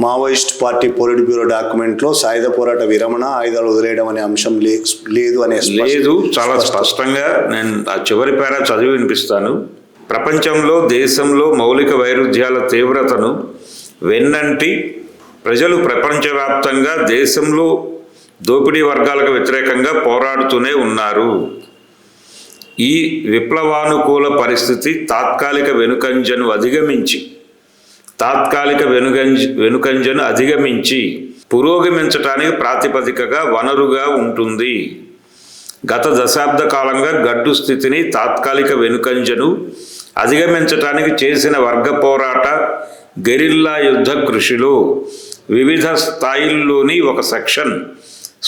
Maoist party polit bureau డాక్యుమెంట్లో సాయుధ పోరాట విరమణ, ఆయుధాలు వదిలేయడం అనే అంశం లేదు అనే లేదు. చాలా స్పష్టంగా నేను ఆ చివరి పేరా చదివి వినిపిస్తాను. ప్రపంచంలో, దేశంలో మౌలిక వైరుధ్యాల తీవ్రతను వెన్నంటి ప్రజలు ప్రపంచవ్యాప్తంగా దేశంలో దోపిడీ వర్గాలకు వ్యతిరేకంగా పోరాడుతూనే ఉన్నారు. ఈ విప్లవానుకూల పరిస్థితి తాత్కాలిక వెనుకంజను అధిగమించి పురోగమించటానికి ప్రాతిపదికగా వనరుగా ఉంటుంది. గత దశాబ్ద కాలంగా గడ్డు స్థితిని, తాత్కాలిక వెనుకంజను అధిగమించటానికి చేసిన వర్గ పోరాట, గెరిల్లా యుద్ధ కృషిలో వివిధ స్థాయిల్లోని ఒక సెక్షన్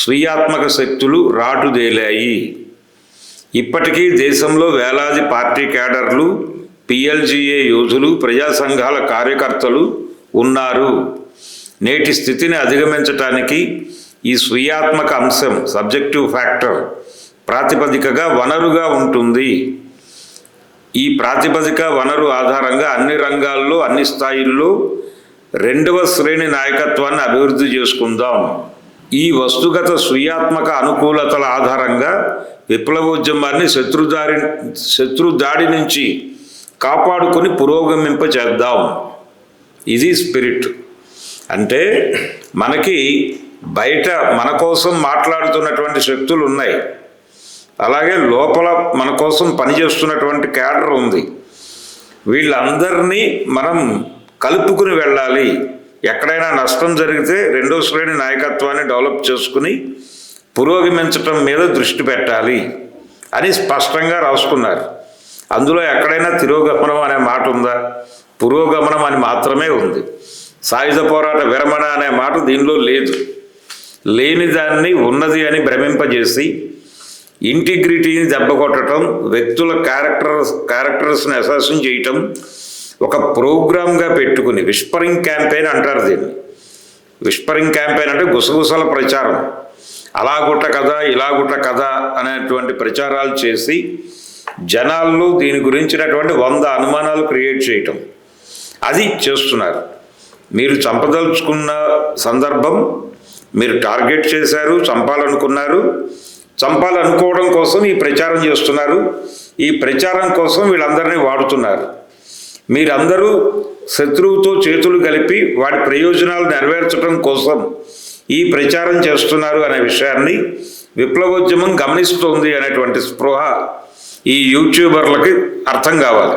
స్వీయాత్మక శక్తులు రాటుదేలాయి. ఇప్పటికీ దేశంలో వేలాది పార్టీ క్యాడర్లు, పిఎల్జిఏ యోధులు, ప్రజా సంఘాల కార్యకర్తలు ఉన్నారు. నేటి స్థితిని అధిగమించటానికి ఈ స్వీయాత్మక అంశం, సబ్జెక్టివ్ ఫ్యాక్టర్, ప్రాతిపదికగా వనరుగా ఉంటుంది. ఈ ప్రాతిపదిక వనరు ఆధారంగా అన్ని రంగాల్లో, అన్ని స్థాయిల్లో రెండవ శ్రేణి నాయకత్వాన్ని అభివృద్ధి చేసుకుందాం. ఈ వస్తుగత స్వీయాత్మక అనుకూలతల ఆధారంగా విప్లవోద్యమాన్ని శత్రుదాడి నుంచి కాపాడుకొని పురోగమింప చేద్దాం. ఇది స్పిరిట్. అంటే మనకి బయట మన కోసం మాట్లాడుతున్నటువంటి శక్తులు ఉన్నాయి, అలాగే లోపల మన కోసం పనిచేస్తున్నటువంటి క్యాడర్ ఉంది. వీళ్ళందరినీ మనం కలుపుకుని వెళ్ళాలి. ఎక్కడైనా నష్టం జరిగితే రెండో శ్రేణి నాయకత్వాన్ని డెవలప్ చేసుకుని పురోగమించటం మీద దృష్టి పెట్టాలి అని స్పష్టంగా రాసుకున్నారు. అందులో ఎక్కడైనా తిరోగమనం అనే మాట ఉందా? పురోగమనం అని మాత్రమే ఉంది. సాయుధ పోరాట విరమణ అనే మాట దీనిలో లేదు. లేని దాన్ని ఉన్నది అని భ్రమింపజేసి ఇంటిగ్రిటీని దెబ్బకొట్టడం, వ్యక్తుల క్యారెక్టర్స్ని అసాసిన్ చేయటం ఒక ప్రోగ్రామ్గా పెట్టుకుని, విస్పరింగ్ క్యాంపెయిన్ అంటారు దీన్ని. విస్పరింగ్ క్యాంపెయిన్ అంటే గుసగుసల ప్రచారం. అలాగుట్ట కథ, ఇలాగుట్ట కథ అనేటువంటి ప్రచారాలు చేసి జనాల్లో దీని గురించినటువంటి 100 అనుమానాలు క్రియేట్ చేయటం, అది చేస్తున్నారు. మీరు చంపదలుచుకున్న సందర్భం, మీరు టార్గెట్ చేశారు, చంపాలనుకోవడం కోసం ఈ ప్రచారం చేస్తున్నారు. ఈ ప్రచారం కోసం వీళ్ళందరినీ వాడుతున్నారు. మీరందరూ శత్రువుతో చేతులు కలిపి వాడి ప్రయోజనాలు నెరవేర్చడం కోసం ఈ ప్రచారం చేస్తున్నారు అనే విషయాన్ని విప్లవోద్యమం గమనిస్తోంది అనేటువంటి స్పృహ ఈ యూట్యూబర్లకి అర్థం కావాలి.